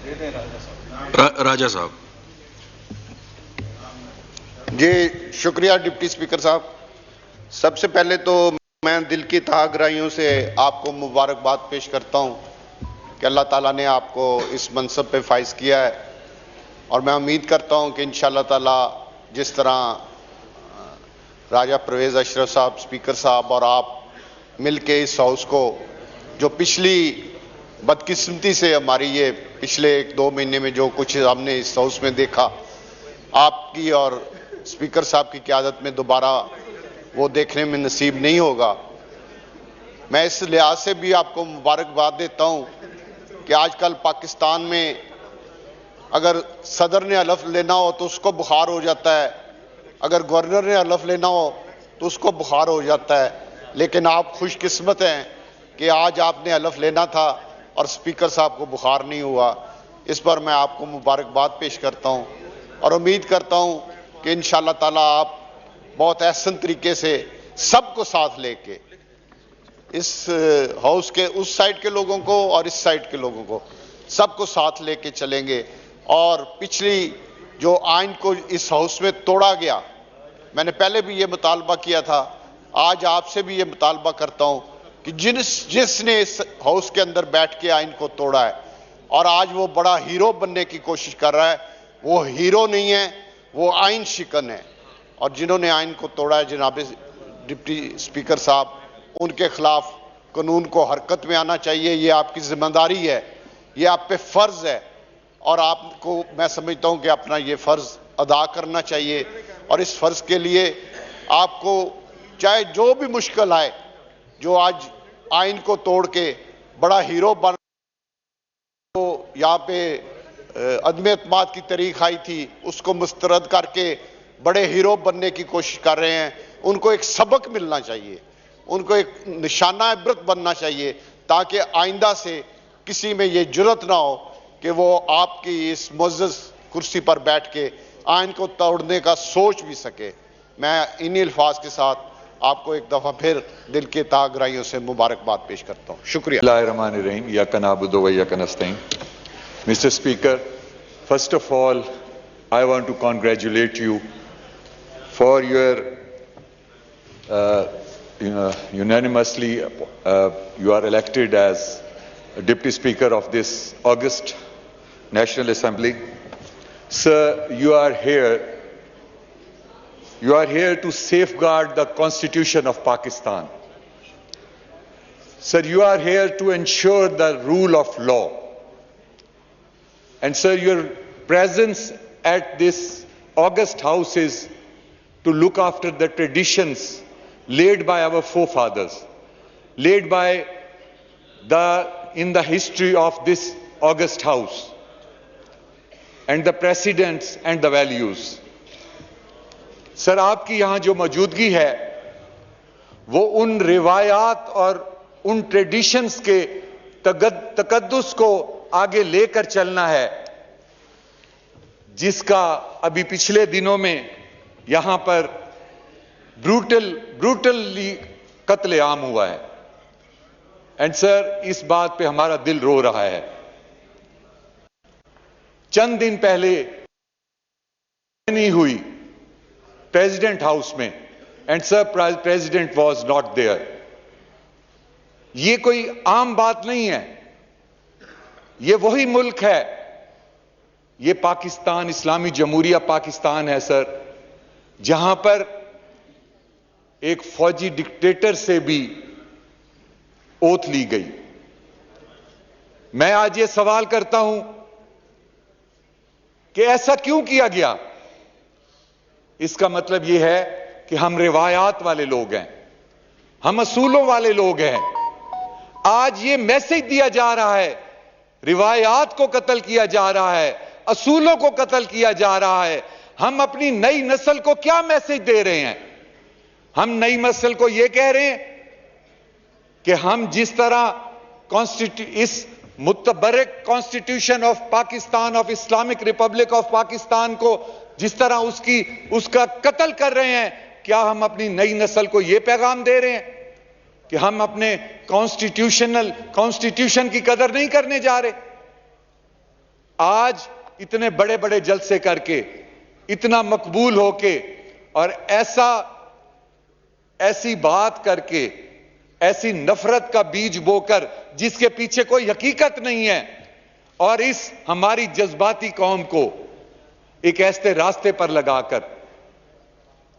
राजा साहब। जी शुक्रिया deputy speaker साहब। सबसे पहले तो मैं दिल की तह गहराइयों से आपको मुबारकबाद पेश करता हूं कि अल्लाह ताला ने आपको इस मनसब पे फाइज किया है, और मैं उम्मीद करता हूं कि इंशाअल्लाह ताला जिस तरह राजा परवेज़ अशरफ साहब, स्पीकर साहब और आप मिल के इस हाउस को, जो पिछली बदकिस्मती से हमारी ये पिछले 1-2 महीने में जो कुछ हमने इस हाउस में देखा, आपकी और स्पीकर साहब की क़यादत में दोबारा वो देखने में नसीब नहीं होगा। मैं इस लिहाज से भी आपको मुबारकबाद देता हूं कि आजकल पाकिस्तान में अगर सदर ने हलफ लेना हो तो उसको बुखार हो जाता है, अगर गवर्नर ने हलफ लेना हो तो उसको बुखार हो जाता है, लेकिन आप खुशकिस्मत हैं कि आज आपने हलफ लेना था और स्पीकर साहब को बुखार नहीं हुआ। इस पर मैं आपको मुबारकबाद पेश करता हूं और उम्मीद करता हूं कि इंशाअल्लाह ताला आप बहुत एहसन तरीके से सबको साथ लेके इस हाउस के उस साइड के लोगों को और इस साइड के लोगों को सबको साथ लेके चलेंगे। और पिछली जो आइन को इस हाउस में तोड़ा गया, मैंने पहले भी ये मुतालबा किया था, आज आपसे भी ये मुतालबा करता हूं कि जिसने इस हाउस के अंदर बैठ के आइन को तोड़ा है और आज वो बड़ा हीरो बनने की कोशिश कर रहा है, वो हीरो नहीं है, वो आइन शिकन है। और जिन्होंने आइन को तोड़ा है जनाब डिप्टी स्पीकर साहब, उनके खिलाफ कानून को हरकत में आना चाहिए। ये आपकी जिम्मेदारी है, ये आप पे फर्ज है और आपको मैं समझता हूं कि अपना ये फर्ज अदा करना चाहिए। और इस फर्ज के लिए आपको चाहे जो भी मुश्किल आए, जो आज आइन को तोड़ के बड़ा हीरो बन तो यहाँ पे अदम एतमाद की तारीख आई थी, उसको मुस्तरद करके बड़े हीरो बनने की कोशिश कर रहे हैं, उनको एक सबक मिलना चाहिए, उनको एक निशाना इबरत बनना चाहिए, ताकि आइंदा से किसी में ये जुर्रत ना हो कि वो आपकी इस मुअज़्ज़ज़ कुर्सी पर बैठ के आइन को तोड़ने का सोच भी सके। मैं इन्हीं अल्फाज के साथ आपको एक दफ़ा फिर दिल के तह गहराइयों से मुबारकबाद पेश करता हूँ। शुक्रिया। Mr. Speaker, first of all, I want to congratulate you for your unanimously you are elected as Deputy Speaker of this August National Assembly. Sir, you are here to safeguard the Constitution of Pakistan. Sir, you are here to ensure the rule of law. And sir, your presence at this August House is to look after the traditions laid by our forefathers, laid by in the history of this August House, and the precedents and the values. Sir, आपकी यहां जो मौजूदगी है वो उन रिवायात और उन traditions के तकद्दुस को आगे लेकर चलना है जिसका अभी पिछले दिनों में यहां पर ब्रूटली कत्लेआम हुआ है। एंड सर, इस बात पे हमारा दिल रो रहा है। चंद दिन पहले नहीं हुई प्रेसिडेंट हाउस में, and sir president was not there. ये कोई आम बात नहीं है, ये वही मुल्क है, ये पाकिस्तान, इस्लामी जमहूरिया पाकिस्तान है सर, जहां पर एक फौजी डिक्टेटर से भी ओथ ली गई। मैं आज ये सवाल करता हूं कि ऐसा क्यों किया गया। इसका मतलब यह है कि हम रिवायात वाले लोग हैं, हम असूलों वाले लोग हैं। आज ये मैसेज दिया जा रहा है, रिवायात को कत्ल किया जा रहा है, असूलों को कत्ल किया जा रहा है। हम अपनी नई नस्ल को क्या मैसेज दे रहे हैं? हम नई नस्ल को यह कह रहे हैं कि हम जिस तरह इस मुतबर्रिक constitution of Pakistan, of Islamic republic of Pakistan को जिस तरह उसका कत्ल कर रहे हैं, क्या हम अपनी नई नस्ल को यह पैगाम दे रहे हैं कि हम अपने कॉन्स्टिट्यूशन की कदर नहीं करने जा रहे? आज इतने बड़े बड़े जलसे करके, इतना मकबूल होके और ऐसी बात करके, ऐसी नफरत का बीज बोकर जिसके पीछे कोई हकीकत नहीं है, और इस हमारी जज्बाती कौम को एक ऐसे रास्ते पर लगाकर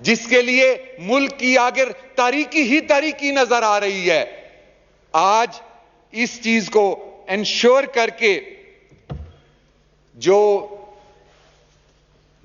जिसके लिए मुल्क की आगे तारीकी ही तारीकी नजर आ रही है, आज इस चीज को इंश्योर करके जो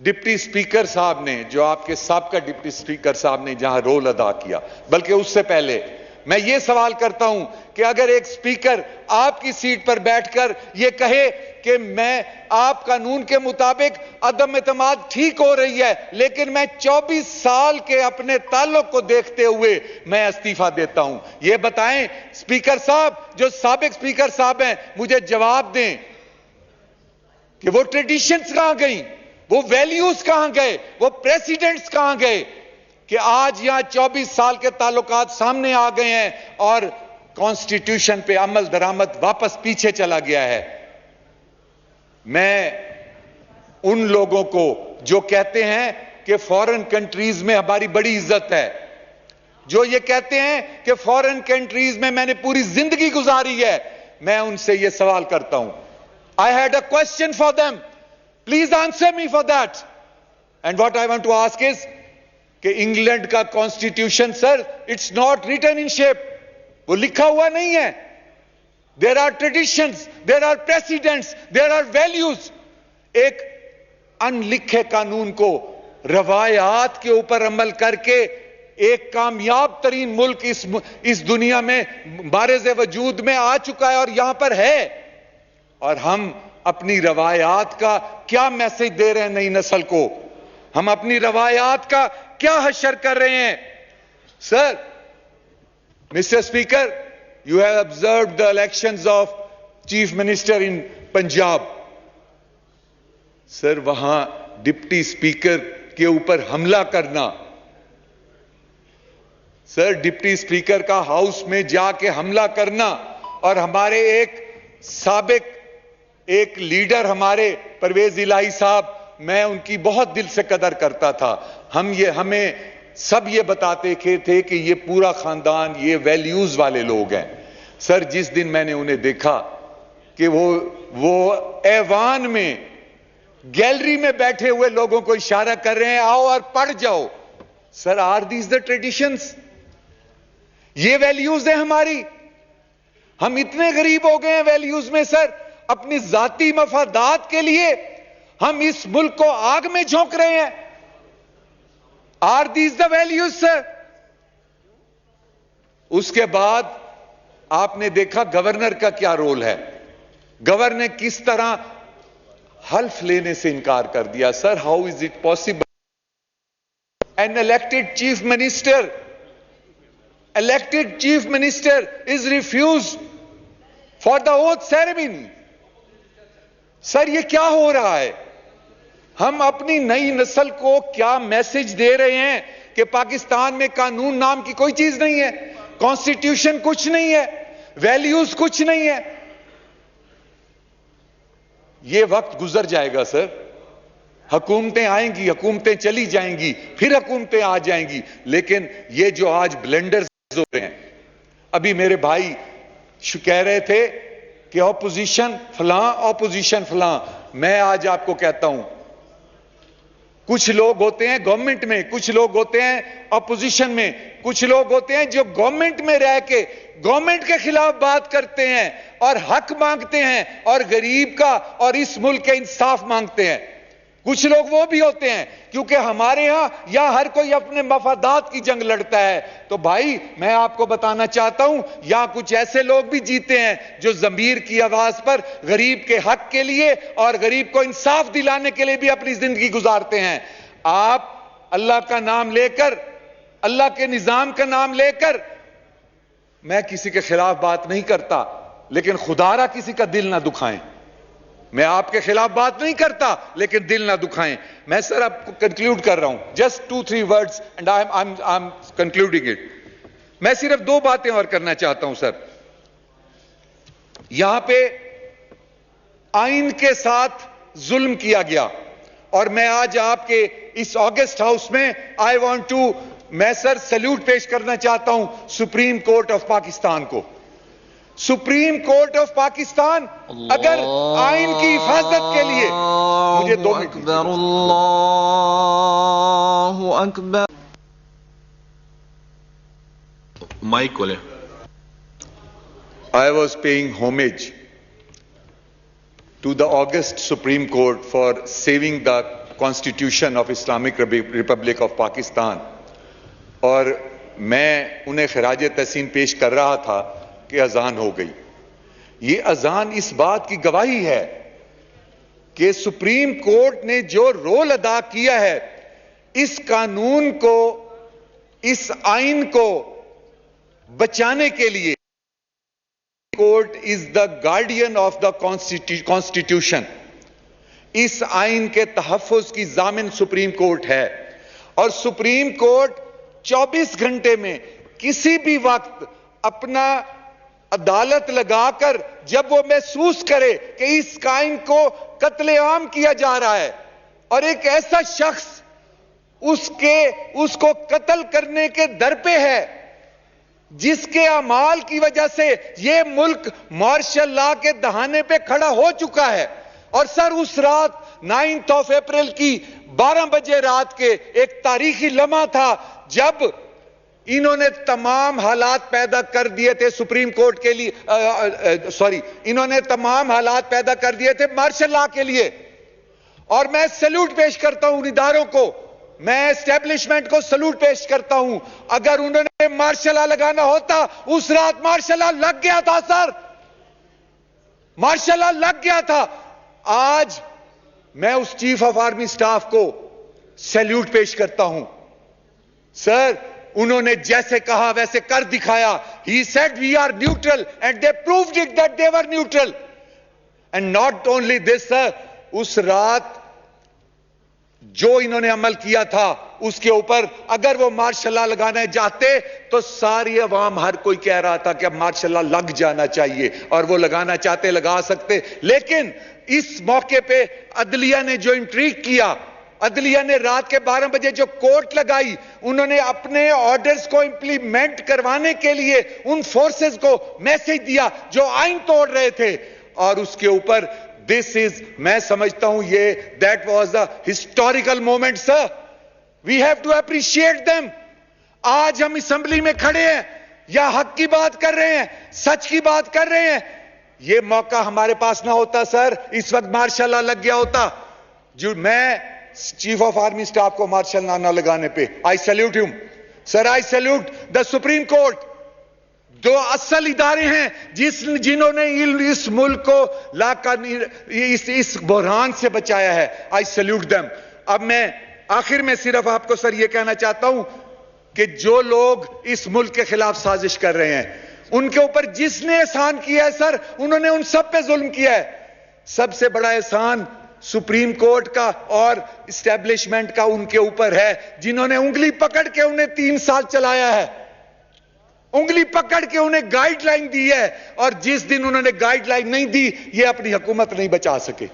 डिप्टी स्पीकर साहब ने, जो आपके साबका डिप्टी स्पीकर साहब ने जहां रोल अदा किया, बल्कि उससे पहले मैं ये सवाल करता हूं कि अगर एक स्पीकर आपकी सीट पर बैठकर यह कहे कि मैं आप कानून के मुताबिक अदम एतमाद ठीक हो रही है, लेकिन मैं 24 साल के अपने ताल्लुक को देखते हुए मैं इस्तीफा देता हूं, यह बताएं स्पीकर साहब, जो साबिक स्पीकर साहब हैं, मुझे जवाब दें कि वो ट्रेडिशंस कहां गई, वो वैल्यूज कहां गए, वो प्रेसिडेंट्स कहां गए कि आज यहां 24 साल के ताल्लुकात सामने आ गए हैं और कॉन्स्टिट्यूशन पे अमल दरामद वापस पीछे चला गया है। मैं उन लोगों को जो कहते हैं कि फॉरेन कंट्रीज में हमारी बड़ी इज्जत है, जो ये कहते हैं कि फॉरेन कंट्रीज में मैंने पूरी जिंदगी गुजारी है, मैं उनसे ये सवाल करता हूं, I had a question for them. Please answer me for that. And what I want to ask is कि इंग्लैंड का constitution sir, it's not written in shape, वो लिखा हुआ नहीं है। There are traditions, there are precedents, there are values. एक अनलिखे कानून को रवायात के ऊपर अमल करके एक कामयाब तरीन मुल्क इस दुनिया में बारिज़ वजूद में आ चुका है और यहां पर है, और हम अपनी रवायात का क्या मैसेज दे रहे हैं नई नस्ल को, हम अपनी रवायात का क्या हशर कर रहे हैं। Sir, mister speaker, you have observed the elections of chief minister in Punjab. Sir, वहां डिप्टी स्पीकर के ऊपर हमला करना, सर डिप्टी स्पीकर का हाउस में जाके हमला करना, और हमारे एक साबिक एक लीडर हमारे परवेज इलाही साहब, मैं उनकी बहुत दिल से कदर करता था, हमें सब ये बताते थे कि ये पूरा खानदान ये वैल्यूज वाले लोग हैं। सर, जिस दिन मैंने उन्हें देखा कि वो ऐवान में गैलरी में बैठे हुए लोगों को इशारा कर रहे हैं, आओ और पढ़ जाओ। Sir, are these the traditions? ये वैल्यूज है हमारी? हम इतने गरीब हो गए हैं वैल्यूज में सर, अपनी जाती मफादात के लिए हम इस मुल्क को आग में झोंक रहे हैं। Are these the values sir? उसके बाद आपने देखा गवर्नर का क्या रोल है, गवर्नर ने किस तरह हल्फ लेने से इनकार कर दिया। Sir, how is it possible? An elected chief minister is refuse for the oath ceremony. Sir, ये क्या हो रहा है? हम अपनी नई नस्ल को क्या मैसेज दे रहे हैं कि पाकिस्तान में कानून नाम की कोई चीज नहीं है, कॉन्स्टिट्यूशन कुछ नहीं है, वैल्यूज कुछ नहीं है। ये वक्त गुजर जाएगा सर, हुकूमतें आएंगी, हुकूमतें चली जाएंगी, फिर हुकूमतें आ जाएंगी, लेकिन ये जो आज ब्लेंडर्स हो रहे हैं, अभी मेरे भाई कह रहे थे कि ऑपोजिशन फलां, मैं आज आपको कहता हूं, कुछ लोग होते हैं गवर्नमेंट में, कुछ लोग होते हैं ऑपोजिशन में, कुछ लोग होते हैं जो गवर्नमेंट में रह के गवर्नमेंट के खिलाफ बात करते हैं और हक मांगते हैं और गरीब का और इस मुल्क के इंसाफ मांगते हैं। कुछ लोग वो भी होते हैं, क्योंकि हमारे यहां हर कोई अपने मफादात की जंग लड़ता है। तो भाई, मैं आपको बताना चाहता हूं, यहां कुछ ऐसे लोग भी जीते हैं जो ज़मीर की आवाज पर गरीब के हक के लिए और गरीब को इंसाफ दिलाने के लिए भी अपनी जिंदगी गुजारते हैं। आप अल्लाह का नाम लेकर, अल्लाह के निजाम का नाम लेकर, मैं किसी के खिलाफ बात नहीं करता, लेकिन खुदारा किसी का दिल ना दुखाएं। मैं आपके खिलाफ बात नहीं करता, लेकिन दिल ना दुखाएं। मैं सर आपको कंक्लूड कर रहा हूं, just 2-3 words and I am concluding it. मैं सिर्फ 2 बातें और करना चाहता हूं सर। यहां पे आइन के साथ जुल्म किया गया। और मैं आज आपके इस ऑगस्ट हाउस में मैं सर सैल्यूट पेश करना चाहता हूं सुप्रीम कोर्ट ऑफ पाकिस्तान को। सुप्रीम कोर्ट ऑफ पाकिस्तान अगर आइन की हिफाजत के लिए मुझे 2 मिनट अल्लाहु अकबर माइक खोले। I was paying homage to the August Supreme Court for saving the Constitution of Islamic Republic of Pakistan, और मैं उन्हें खराज तहसीन पेश कर रहा था कि अजान हो गई। ये अजान इस बात की गवाही है कि सुप्रीम कोर्ट ने जो रोल अदा किया है इस कानून को, इस आइन को बचाने के लिए। Court is the guardian of the constitution. इस आइन के तहफ्फुज की जामिन सुप्रीम कोर्ट है, और सुप्रीम कोर्ट 24 घंटे में किसी भी वक्त अपना अदालत लगाकर जब वो महसूस करे कि इस आइन को कत्लेआम किया जा रहा है और एक ऐसा शख्स उसको कत्ल करने के दर पे है जिसके अमाल की वजह से यह मुल्क मार्शल लॉ के दहाने पे खड़ा हो चुका है। और सर उस रात 9 अप्रैल की 12 बजे रात के एक तारीखी लम्हा था जब इन्होंने तमाम हालात पैदा कर दिए थे सुप्रीम कोर्ट के लिए, इन्होंने तमाम हालात पैदा कर दिए थे मार्शल लॉ के लिए। और मैं सैल्यूट पेश करता हूं उन इदारों को, मैं एस्टेब्लिशमेंट को सैल्यूट पेश करता हूं। अगर उन्होंने मार्शल लॉ लगाना होता, उस रात मार्शल लॉ लग गया था सर, मार्शल लॉ लग गया था। आज मैं उस चीफ ऑफ आर्मी स्टाफ को सैल्यूट पेश करता हूं। सर उन्होंने जैसे कहा वैसे कर दिखाया। He said we are neutral and they proved it that they were neutral. And not only this sir, उस रात जो इन्होंने अमल किया था उसके ऊपर अगर वो मार्शल लॉ लगाने जाते तो सारी अवाम, हर कोई कह रहा था कि अब मार्शल लॉ लग जाना चाहिए, और वो लगाना चाहते लगा सकते। लेकिन इस मौके पे अदलिया ने जो इंट्रीग किया, अदलिया ने रात के 12 बजे जो कोर्ट लगाई, उन्होंने अपने ऑर्डर्स को इंप्लीमेंट करवाने के लिए उन फोर्सेस को मैसेज दिया जो आइन तोड़ रहे थे। और उसके ऊपर मैं समझता हूं ये that was a historical moment sir, we have to appreciate them. आज हम असेंबली में खड़े हैं या हक की बात कर रहे हैं, सच की बात कर रहे हैं। ये मौका हमारे पास ना होता सर, इस वक्त मार्शल लॉ लग गया होता। जो मैं चीफ ऑफ आर्मी स्टाफ को मार्शल लॉ ना लगाने पे आई salute him sir, I salute the supreme court. दो असल इदारे हैं जिन्होंने इस मुल्क को इस बहरान से बचाया है। आई सैल्यूट देम। अब मैं आखिर में सिर्फ आपको सर यह कहना चाहता हूं कि जो लोग इस मुल्क के खिलाफ साजिश कर रहे हैं, उनके ऊपर जिसने एहसान किया है सर, उन्होंने उन सब पे जुल्म किया है। सबसे बड़ा एहसान सुप्रीम कोर्ट का और एस्टेब्लिशमेंट का उनके ऊपर है, जिन्होंने उंगली पकड़ के उन्हें 3 साल चलाया है, उंगली पकड़ के उन्हें गाइडलाइन दी है। और जिस दिन उन्होंने गाइडलाइन नहीं दी, ये अपनी हुकूमत नहीं बचा सके।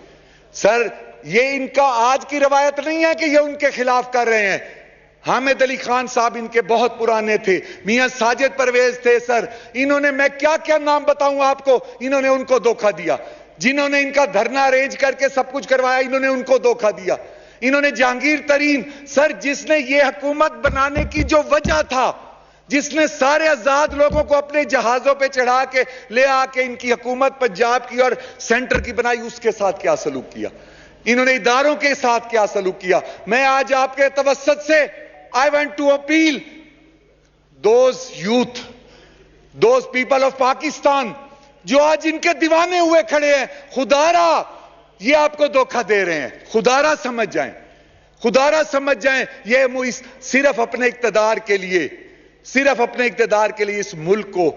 सर ये इनका आज की रवायत नहीं है कि ये उनके खिलाफ कर रहे हैं। हामिद अली खान साहब इनके बहुत पुराने थे, मियां साजिद परवेज थे सर, इन्होंने, मैं क्या क्या नाम बताऊं आपको, इन्होंने उनको धोखा दिया। जिन्होंने इनका धरना अरेंज करके सब कुछ करवाया, इन्होंने उनको धोखा दिया। इन्होंने जहांगीर तरीन सर, जिसने ये हुकूमत बनाने की जो वजह था, जिसने सारे आजाद लोगों को अपने जहाजों पे चढ़ा के ले आके इनकी हुकूमत पंजाब की और सेंटर की बनाई, उसके साथ क्या सलूक किया, इन्होंने इदारों के साथ क्या सलूक किया। मैं आज आपके तवस्सुत से I want to appeal those youth, those people of Pakistan जो आज इनके दीवाने हुए खड़े हैं, खुदारा ये आपको धोखा दे रहे हैं। खुदारा समझ जाएं, खुदारा समझ जाएं, ये सिर्फ अपने इक्तदार के लिए, सिर्फ अपने इक्तदार के लिए इस मुल्क को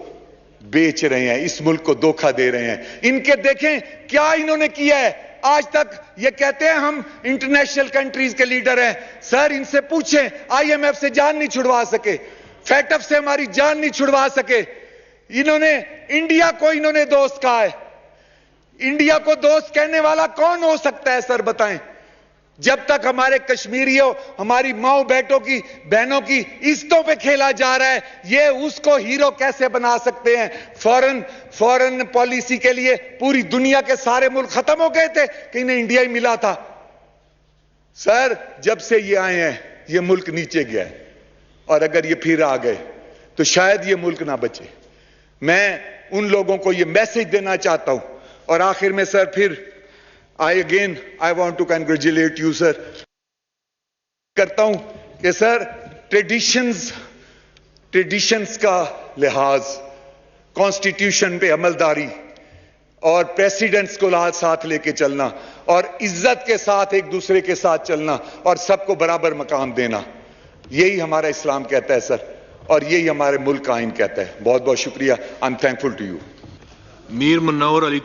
बेच रहे हैं, इस मुल्क को धोखा दे रहे हैं। इनके देखें क्या इन्होंने किया है। आज तक ये कहते हैं हम इंटरनेशनल कंट्रीज के लीडर हैं। सर इनसे पूछें, आईएमएफ से जान नहीं छुड़वा सके, फैटफ से हमारी जान नहीं छुड़वा सके। इन्होंने इंडिया को इन्होंने दोस्त कहा है, इंडिया को दोस्त कहने वाला कौन हो सकता है सर बताएं? जब तक हमारे कश्मीरियों, हमारी माओ बेटों की, बहनों की इज्जतों पे खेला जा रहा है, ये उसको हीरो कैसे बना सकते हैं? फॉरेन पॉलिसी के लिए पूरी दुनिया के सारे मुल्क खत्म हो गए थे कि इन्हें इंडिया ही मिला था। सर जब से ये आए हैं ये मुल्क नीचे गया है, और अगर ये फिर आ गए तो शायद ये मुल्क ना बचे। मैं उन लोगों को ये मैसेज देना चाहता हूं। और आखिर में सर फिर I want to congratulate you sir। करता हूं कि सर ट्रेडिशंस का लिहाज, कॉन्स्टिट्यूशन पे अमलदारी और प्रेसिडेंट्स को साथ लेके चलना और इज्जत के साथ एक दूसरे के साथ चलना और सबको बराबर मकाम देना, यही हमारा इस्लाम कहता है सर, और यही हमारे मुल्क का आइन कहता है। बहुत बहुत शुक्रिया। I am thankful to you. Mir Munnawar Ali